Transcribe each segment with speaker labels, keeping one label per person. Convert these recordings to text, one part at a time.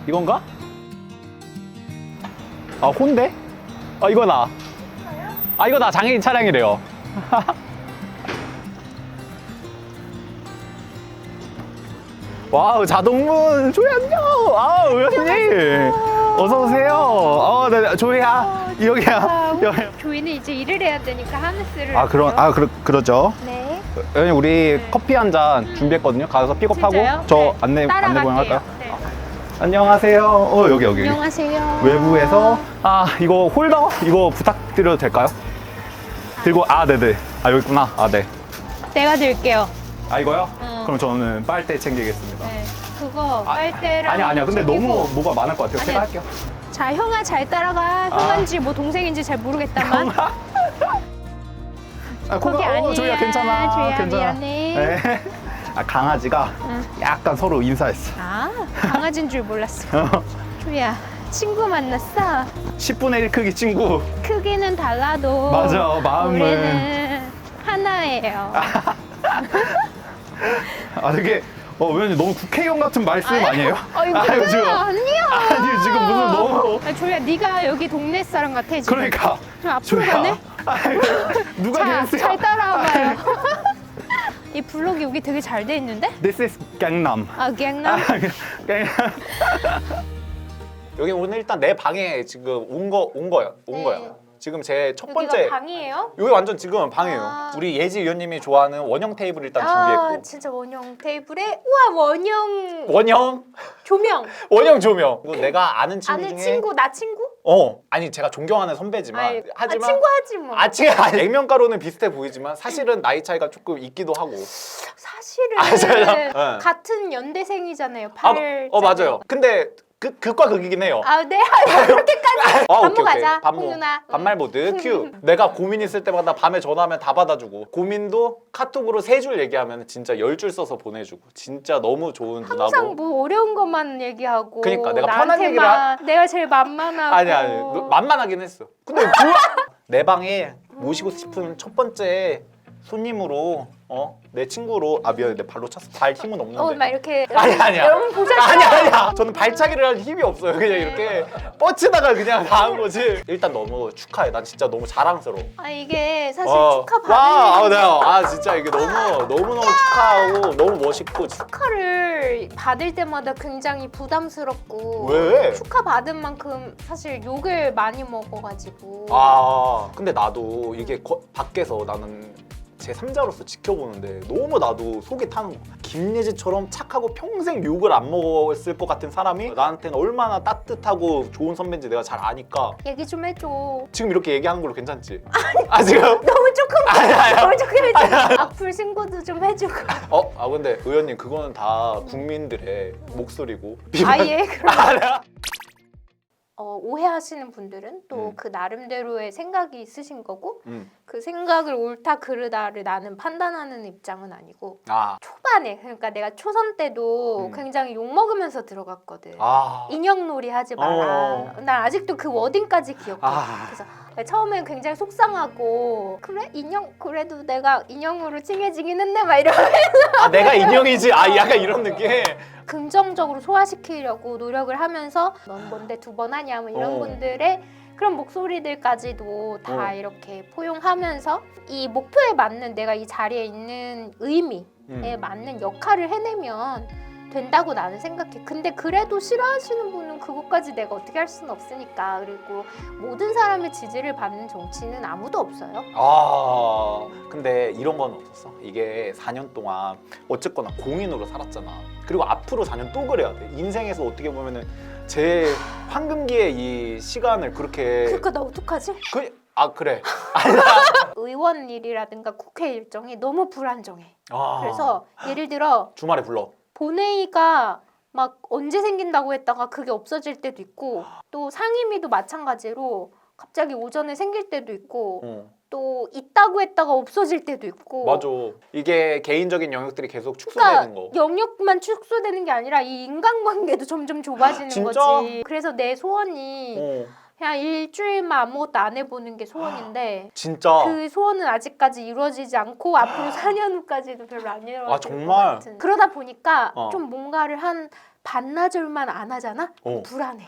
Speaker 1: 이건가? 아, 혼데? 아, 이거 나. 아, 이거 나 장애인 차량이래요. 와우, 자동문. 조이 안녕. 아, 의원님. 어서오세요. 네, 조이야. 여기야. 여기.
Speaker 2: 조이는 이제 일을 해야 되니까 하네스를.
Speaker 1: 아, 그러죠.
Speaker 2: 네.
Speaker 1: 의원님, 우리 커피 한 잔 준비했거든요. 가서 픽업하고.
Speaker 2: 진짜요?
Speaker 1: 저
Speaker 2: 네.
Speaker 1: 안내 보행 할까요?
Speaker 2: 네.
Speaker 1: 안녕하세요. 여기.
Speaker 2: 안녕하세요.
Speaker 1: 외부에서 이거 홀더 이거 부탁드려도 될까요? 들고 네네. 여기 있구나. 네.
Speaker 2: 내가 들게요.
Speaker 1: 이거요?
Speaker 2: 응.
Speaker 1: 그럼 저는 빨대 챙기겠습니다.
Speaker 2: 네. 그거 빨대랑.
Speaker 1: 아니야. 근데
Speaker 2: 챙기고.
Speaker 1: 너무 뭐가 많을 것 같아요. 제가 할게요.
Speaker 2: 자, 형아 잘 따라가. 형아인지 뭐 동생인지 잘 모르겠다만. 거기 아니야.
Speaker 1: 조이야 괜찮아.
Speaker 2: 조이야,
Speaker 1: 괜찮아.
Speaker 2: 미안해.
Speaker 1: 네. 강아지가 약간 서로 인사했어.
Speaker 2: 강아지인 줄 몰랐어. 조이야, 친구 만났어.
Speaker 1: 10분의 1 크기 친구.
Speaker 2: 크기는 달라도.
Speaker 1: 맞아, 마음은.
Speaker 2: 우리는 하나예요.
Speaker 1: 되게 의원님 너무 국회의원 같은 말씀 아니에요?
Speaker 2: 이거
Speaker 1: 지금.
Speaker 2: 아니야.
Speaker 1: 아니 지금 무슨 너무.
Speaker 2: 조이야, 네가 여기 동네 사람 같아 지금.
Speaker 1: 그러니까.
Speaker 2: 좀 앞으로
Speaker 1: 조이야.
Speaker 2: 가네.
Speaker 1: 누가
Speaker 2: 자,
Speaker 1: 그랬어요?
Speaker 2: 잘 따라와봐요. 이 블록이 여기 되게 잘 돼 있는데?
Speaker 1: This is 강남.
Speaker 2: 강남?
Speaker 3: 여기 오늘 일단 내 방에 지금 온 거예요. 지금 제 첫 번째
Speaker 2: 여기가 방이에요?
Speaker 3: 여기 완전 지금 방이에요. 우리 예지 위원님이 좋아하는 원형 테이블 일단 준비했고
Speaker 2: 진짜 원형 테이블에 우와 원형
Speaker 3: 원형
Speaker 2: 조명.
Speaker 3: 조명. 그리고 내가 아는 친구
Speaker 2: 아는
Speaker 3: 중에
Speaker 2: 친구 나 친구?
Speaker 3: 아니 제가 존경하는 선배지만 하지만
Speaker 2: 친구 하지 뭐.
Speaker 3: 아니 액면가로는 비슷해 보이지만 사실은 나이 차이가 조금 있기도 하고
Speaker 2: 사실은
Speaker 3: 네.
Speaker 2: 같은 연대생이잖아요.
Speaker 3: 맞아요. 근데 극과 극이긴 해요.
Speaker 2: 네. 그렇게까지. 밥
Speaker 3: 오케이.
Speaker 2: 먹자.
Speaker 3: 밥 먹.
Speaker 2: 홍윤아.
Speaker 3: 반말 모드 큐. 내가 고민 있을 때마다 밤에 전화하면 다 받아주고 고민도 카톡으로 3줄 얘기하면 진짜 10줄 써서 보내주고 진짜 너무 좋은
Speaker 2: 항상
Speaker 3: 누나고.
Speaker 2: 뭐 어려운 것만 얘기하고.
Speaker 3: 그러니까 내가 편한 얘기를
Speaker 2: 내가 제일 만만하고.
Speaker 3: 아니 만만하긴 했어. 근데 내 방에 모시고 싶은 첫 번째 손님으로 내 친구로 미안해 내 발로 찼어. 발 힘은 없는데.
Speaker 2: 막 이렇게.
Speaker 3: 아니야.
Speaker 2: 여러분 보셨죠?
Speaker 3: 아니야. 저는 발차기를 할 힘이 없어요. 그냥 이렇게 뻗치다가 그냥 나온 거지. 일단 너무 축하해. 난 진짜 너무 자랑스러워.
Speaker 2: 이게 사실 축하
Speaker 3: 와,
Speaker 2: 받는
Speaker 3: 내가 진짜 이게 너무 축하하고 너무 멋있고.
Speaker 2: 축하를 받을 때마다 굉장히 부담스럽고.
Speaker 3: 왜?
Speaker 2: 축하 받은 만큼 사실 욕을 많이 먹어가지고.
Speaker 3: 근데 나도 이게 밖에서 나는 제 3자로서 지켜보는데 너무 나도 속이 타는 거야. 김예지처럼 착하고 평생 욕을 안 먹었을 것 같은 사람이 나한테는 얼마나 따뜻하고 좋은 선배인지 내가 잘 아니까
Speaker 2: 얘기 좀 해줘.
Speaker 3: 지금 이렇게 얘기하는 걸로 괜찮지? 지금?
Speaker 2: 너무 조금. 너무 조금 해줘. 악플 신고도 좀 해주고.
Speaker 3: 근데 의원님 그거는 다 국민들의 목소리고
Speaker 2: 예. 그럼. 오해하시는 분들은 또 그 나름대로의 생각이 있으신 거고 그 생각을 옳다 그르다를 나는 판단하는 입장은 아니고 초반에 그러니까 내가 초선 때도 굉장히 욕먹으면서 들어갔거든. 인형놀이 하지 마라. 난 아직도 그 워딩까지 기억해. 그래서 처음엔 굉장히 속상하고 그래? 그래도 내가 인형으로 칭해지긴 했네 막 이러면서
Speaker 3: 내가 인형이지 약간 이런 느낌.
Speaker 2: 긍정적으로 소화시키려고 노력을 하면서 넌 뭔데 2번 하냐 뭐 이런 분들의 그런 목소리들까지도 다 이렇게 포용하면서 이 목표에 맞는 내가 이 자리에 있는 의미에 맞는 역할을 해내면 된다고 나는 생각해. 근데 그래도 싫어하시는 분은 그것까지 내가 어떻게 할 수는 없으니까. 그리고 모든 사람의 지지를 받는 정치는 아무도 없어요.
Speaker 3: 근데 이런 건 없었어. 이게 4년 동안 어쨌거나 공인으로 살았잖아. 그리고 앞으로 4년 또 그래야 돼. 인생에서 어떻게 보면은 제 황금기의 이 시간을 그렇게
Speaker 2: 그러니까 나 어떡하지?
Speaker 3: 그래.
Speaker 2: 의원 일이라든가 국회 일정이 너무 불안정해. 그래서 예를 들어
Speaker 3: 주말에 불러.
Speaker 2: 본회의가 막 언제 생긴다고 했다가 그게 없어질 때도 있고 또 상임위도 마찬가지로 갑자기 오전에 생길 때도 있고 또 있다고 했다가 없어질 때도 있고.
Speaker 3: 맞아. 이게 개인적인 영역들이 계속 축소되는 거.
Speaker 2: 영역만 축소되는 게 아니라 이 인간관계도 점점 좁아지는
Speaker 3: 진짜?
Speaker 2: 거지. 그래서 내 소원이 그냥 일주일만 아무것도 안 해보는 게 소원인데
Speaker 3: 진짜?
Speaker 2: 그 소원은 아직까지 이루어지지 않고 앞으로 4년 후까지도 별로 안 이루어질
Speaker 3: 정말?
Speaker 2: 것 같은. 그러다 보니까 좀 뭔가를 한 반나절만 안 하잖아?
Speaker 3: 어.
Speaker 2: 불안해.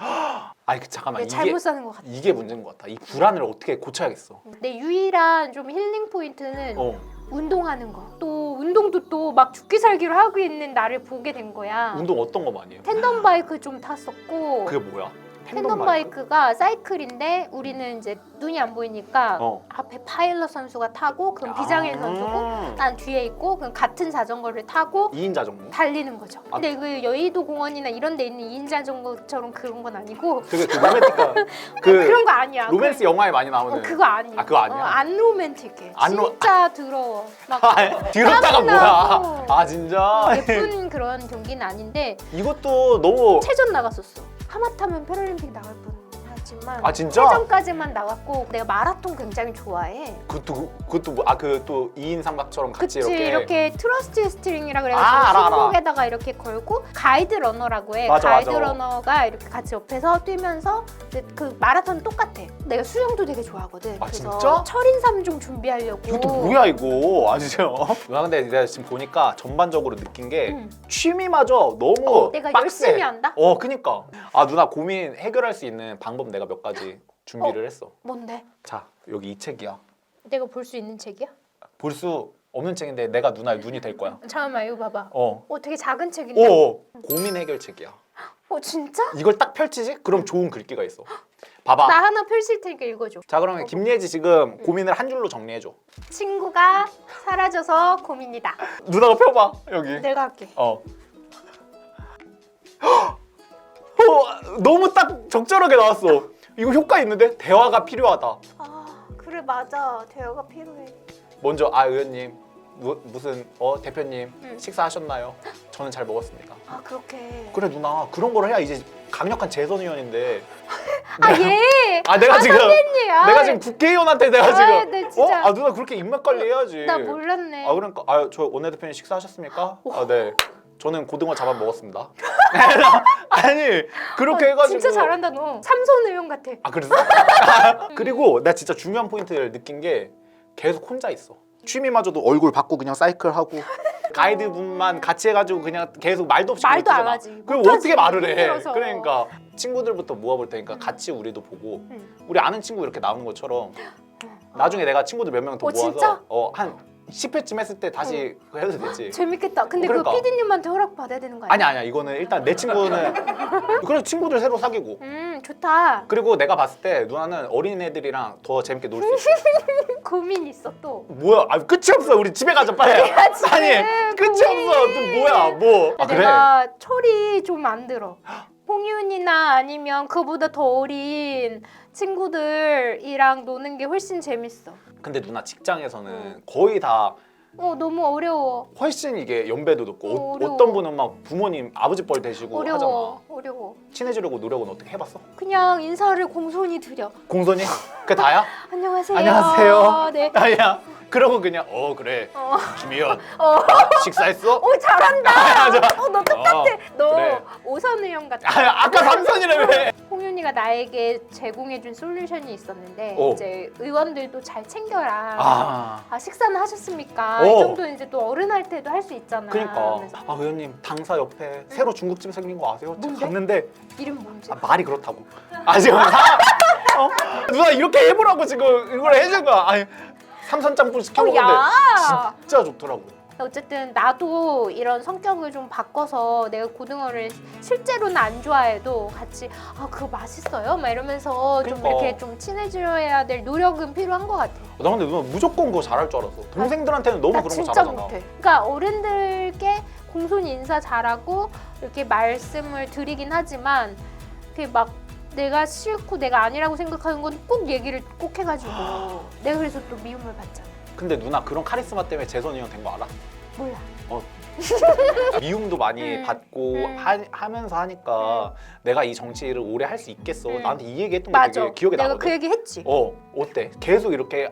Speaker 3: 아니 잠깐만
Speaker 2: 내가 잘못 사는 것 같아.
Speaker 3: 이게 문제인 것 같다. 이 불안을 어떻게 고쳐야겠어.
Speaker 2: 내 유일한 좀 힐링 포인트는
Speaker 3: 어.
Speaker 2: 운동하는 거. 또 운동도 또 막 죽기 살기로 하고 있는 나를 보게 된 거야.
Speaker 3: 운동 어떤 거 많이 해요?
Speaker 2: 텐덤 바이크 좀 탔었고.
Speaker 3: 그게 뭐야?
Speaker 2: 텐덤 바이크가 사이클인데 우리는 이제 눈이 안 보이니까
Speaker 3: 어.
Speaker 2: 앞에 파일럿 선수가 타고 그럼 비장일 선수고 난 뒤에 있고 그럼 같은 자전거를 타고
Speaker 3: 2인 자전거.
Speaker 2: 달리는 거죠.
Speaker 3: 아.
Speaker 2: 근데 그 여의도 공원이나 이런 데 있는 2인 자전거처럼 그런 건 아니고
Speaker 3: 그게 그 로맨틱한
Speaker 2: 그런 거 아니야.
Speaker 3: 로맨스 영화에 많이 나오는.
Speaker 2: 그거 아니야.
Speaker 3: 아, 그거 아니야?
Speaker 2: 안 로맨틱해.
Speaker 3: 안 로-
Speaker 2: 진짜 더러워. 막
Speaker 3: 뒤로다가
Speaker 2: 땀
Speaker 3: 뭐야?
Speaker 2: 나고.
Speaker 3: 아 진짜.
Speaker 2: 예쁜 그런 경기는 아닌데
Speaker 3: 이것도 너무.
Speaker 2: 체전 나갔었어. 하마터면 패럴림픽 나갈 뻔하지만
Speaker 3: 아 진짜?
Speaker 2: 체전까지만 나갔고 내가 마라톤 굉장히 좋아해.
Speaker 3: 그것도 뭐, 그 또 2인 삼각처럼 같이
Speaker 2: 그치
Speaker 3: 이렇게.
Speaker 2: 트러스트 스트링이라
Speaker 3: 아,
Speaker 2: 그래가지고
Speaker 3: 알아, 알아.
Speaker 2: 손목에다가 이렇게 걸고 가이드 러너라고 해.
Speaker 3: 맞아,
Speaker 2: 가이드
Speaker 3: 맞아.
Speaker 2: 러너가 이렇게 같이 옆에서 뛰면서 이제 그 마라톤 똑같아. 내가 수영도 되게 좋아하거든.
Speaker 3: 아,
Speaker 2: 그래서
Speaker 3: 진짜?
Speaker 2: 철인 3종 준비하려고.
Speaker 3: 이것도 뭐야 이거? 아 진짜. 나 근데 내가 지금 보니까 전반적으로 느낀 게
Speaker 2: 응.
Speaker 3: 취미마저 너무
Speaker 2: 내가
Speaker 3: 빡세.
Speaker 2: 열심히 한다?
Speaker 3: 그니까. 아 누나 고민 해결할 수 있는 방법 내가 몇 가지 준비를 했어.
Speaker 2: 뭔데?
Speaker 3: 자 여기 이 책이야.
Speaker 2: 내가 볼 수 있는 책이야?
Speaker 3: 볼 수 없는 책인데 내가 누나의 눈이 될 거야.
Speaker 2: 잠깐만 이거 봐봐.
Speaker 3: 어.
Speaker 2: 되게 작은 책인데.
Speaker 3: 고민 해결책이야.
Speaker 2: 진짜?
Speaker 3: 이걸 딱 펼치지? 그럼 좋은 글귀가 있어. 봐봐.
Speaker 2: 나 하나 펼칠 테니까 읽어줘.
Speaker 3: 자 그러면 김예지 지금 고민을 한 줄로 정리해줘.
Speaker 2: 친구가 사라져서 고민이다.
Speaker 3: 누나가 펴봐 여기.
Speaker 2: 내가 할게.
Speaker 3: 너무 딱 적절하게 나왔어. 이거 효과 있는데? 대화가 필요하다.
Speaker 2: 그래 맞아. 대화가 필요해.
Speaker 3: 먼저 의원님 무슨 대표님 식사하셨나요? 저는 잘 먹었습니다.
Speaker 2: 그렇게.
Speaker 3: 그래 누나 그런 걸 해야 이제 강력한 재선 의원인데.
Speaker 2: 얘.
Speaker 3: 내가 지금
Speaker 2: 선배님.
Speaker 3: 내가 지금 국회의원한테 내가 지금
Speaker 2: 네, 진짜.
Speaker 3: 누나 그렇게 입맛 관리해야지.
Speaker 2: 나 몰랐네.
Speaker 3: 그러니까 저 원내대표님 식사하셨습니까? 네. 저는 고등어 잡아 먹었습니다. 아니 그렇게 해가지고
Speaker 2: 진짜 잘한다 너. 삼선 의원 같아.
Speaker 3: 그랬어? 그리고 나 진짜 중요한 포인트를 느낀 게 계속 혼자 있어. 취미마저도 얼굴 받고 그냥 사이클하고 가이드분만 같이 해가지고 그냥 계속 말도 없이
Speaker 2: 말도
Speaker 3: 그냥
Speaker 2: 안
Speaker 3: 뛰잖아.
Speaker 2: 하지.
Speaker 3: 그럼
Speaker 2: 못하지,
Speaker 3: 어떻게 말을 해?
Speaker 2: 힘들어서.
Speaker 3: 그러니까 친구들부터 모아볼 테니까 같이 우리도 보고 우리 아는 친구 이렇게 나오는 것처럼 나중에 내가 친구들 몇 명 더 모아서
Speaker 2: 진짜?
Speaker 3: 한 10회쯤 했을 때 다시 그거 해도 되지.
Speaker 2: 재밌겠다. 근데
Speaker 3: 그러니까.
Speaker 2: 그거 PD님한테 허락 받아야 되는 거 아니야?
Speaker 3: 아니야 이거는 일단 내 친구는 그래서 친구들 새로 사귀고
Speaker 2: 좋다.
Speaker 3: 그리고 내가 봤을 때 누나는 어린애들이랑 더 재밌게 놀 수 있어.
Speaker 2: 고민 있어 또.
Speaker 3: 뭐야? 끝이 없어. 우리 집에 가자 빨리. 아니 끝이
Speaker 2: 고민.
Speaker 3: 없어. 또 뭐야? 뭐? 그래?
Speaker 2: 내가 철이 좀 안 들어. 홍윤이나 아니면 그보다 더 어린 친구들이랑 노는 게 훨씬 재밌어.
Speaker 3: 근데 누나 직장에서는 거의 다
Speaker 2: 너무 어려워.
Speaker 3: 훨씬 이게 연배도 높고
Speaker 2: 어려워.
Speaker 3: 어떤 분은 막 부모님 아버지 뻘 되시고 하잖아.
Speaker 2: 어려워.
Speaker 3: 친해지려고 노력은 어떻게 해봤어?
Speaker 2: 그냥 인사를 공손히 드려.
Speaker 3: 공손히? 그게 다야?
Speaker 2: 안녕하세요.
Speaker 3: 안녕하세요.
Speaker 2: 네.
Speaker 3: 아니야. 그러고 그냥 그래 김희연 식사했어?
Speaker 2: 잘한다.
Speaker 3: 맞아.
Speaker 2: 너 똑같아. 너
Speaker 3: 그래.
Speaker 2: 오선 의원 같아.
Speaker 3: 아까 삼선이라며.
Speaker 2: 홍윤이가 나에게 제공해준 솔루션이 있었는데
Speaker 3: 오.
Speaker 2: 이제 의원들도 잘 챙겨라. 식사는 하셨습니까?
Speaker 3: 오.
Speaker 2: 이 정도는 이제 또 어른할 때도 할 수 있잖아.
Speaker 3: 그러니까
Speaker 2: 그래서
Speaker 3: 의원님 당사 옆에 새로 중국집 생긴 거 아세요? 제가
Speaker 2: 뭔데?
Speaker 3: 갔는데
Speaker 2: 이름 뭔지?
Speaker 3: 말이 그렇다고. 지금 누나 이렇게 해보라고 지금 이걸 해준 거야. 삼선 짬뽕 시켜먹는데
Speaker 2: 야.
Speaker 3: 진짜 좋더라고.
Speaker 2: 어쨌든 나도 이런 성격을 좀 바꿔서 내가 고등어를 실제로는 안 좋아해도 같이 그거 맛있어요? 막 이러면서 좀
Speaker 3: 그러니까.
Speaker 2: 이렇게 좀 친해져야 될 노력은 필요한 것 같아.
Speaker 3: 나 근데 누나 무조건 그거 잘할 줄 알았어. 동생들한테는 너무
Speaker 2: 나
Speaker 3: 그런 거
Speaker 2: 진짜
Speaker 3: 잘하잖아.
Speaker 2: 못해. 그러니까 어른들께 공손히 인사 잘하고 이렇게 말씀을 드리긴 하지만 그게 막 내가 싫고 내가 아니라고 생각하는 건 꼭 얘기를 꼭 해가지고 내가 그래서 또 미움을 받잖아.
Speaker 3: 근데 누나 그런 카리스마 때문에 재선 의원 된 거 알아?
Speaker 2: 몰라.
Speaker 3: 미움도 많이 받고 하면서 하니까 내가 이 정치를 오래 할 수 있겠어. 나한테 이 얘기 했던 게
Speaker 2: 맞아.
Speaker 3: 되게 기억에
Speaker 2: 내가
Speaker 3: 나거든.
Speaker 2: 그 얘기 했지.
Speaker 3: 어때? 계속 이렇게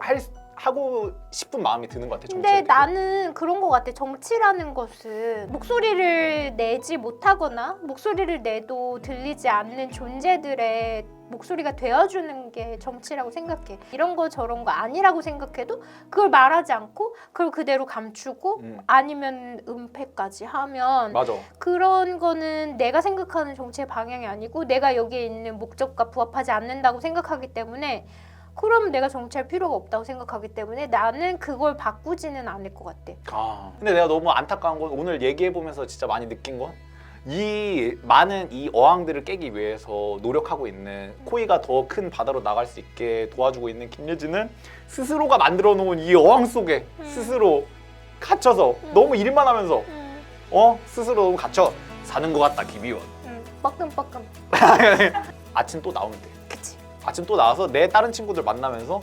Speaker 3: 하고 싶은 마음이 드는 것 같아.
Speaker 2: 근데
Speaker 3: 정치를.
Speaker 2: 나는 그런 것 같아. 정치라는 것은 목소리를 내지 못하거나 목소리를 내도 들리지 않는 존재들의 목소리가 되어주는 게 정치라고 생각해. 이런 거 저런 거 아니라고 생각해도 그걸 말하지 않고 그걸 그대로 감추고 아니면 은폐까지 하면
Speaker 3: 맞아.
Speaker 2: 그런 거는 내가 생각하는 정치의 방향이 아니고 내가 여기에 있는 목적과 부합하지 않는다고 생각하기 때문에 그럼 내가 정치할 필요가 없다고 생각하기 때문에 나는 그걸 바꾸지는 않을 것 같아.
Speaker 3: 근데 내가 너무 안타까운 건 오늘 얘기해보면서 진짜 많이 느낀 건 이 많은 이 어항들을 깨기 위해서 노력하고 있는 코이가 더 큰 바다로 나갈 수 있게 도와주고 있는 김예지는 스스로가 만들어 놓은 이 어항 속에 스스로 갇혀서 너무 일만 하면서 스스로 너무 갇혀 사는 것 같다 김희원.
Speaker 2: 뻐끔뻐끔.
Speaker 3: 아침 또 나오면 돼.
Speaker 2: 그치.
Speaker 3: 아침 또 나와서 내 다른 친구들 만나면서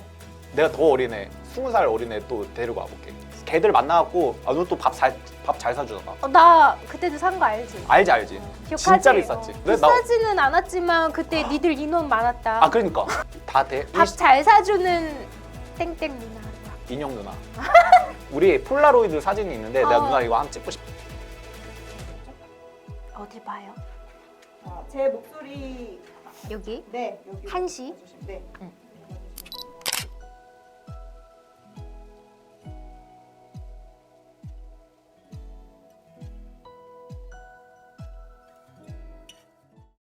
Speaker 3: 내가 더 어린애 20살 어린애 또 데리고 와볼게. 걔들 만나갖고 너 또 밥 잘 사주잖아.
Speaker 2: 나 그때도 산 거 알지?
Speaker 3: 알지.
Speaker 2: 기억하지?
Speaker 3: 진짜 비쌌지. 근데 나-
Speaker 2: 비싸지는 않았지만 그때 니들 인원 많았다.
Speaker 3: 그러니까 다 돼.
Speaker 2: 밥 잘 사주는 땡땡 누나.
Speaker 3: 인형 누나. 우리 폴라로이드 사진이 있는데 내가
Speaker 2: 어.
Speaker 3: 누나 이거 한번 찍고 싶어.
Speaker 2: 어디 봐요?
Speaker 4: 제 목소리
Speaker 2: 여기?
Speaker 4: 네 여기
Speaker 2: 1시?
Speaker 4: 해주시면 네.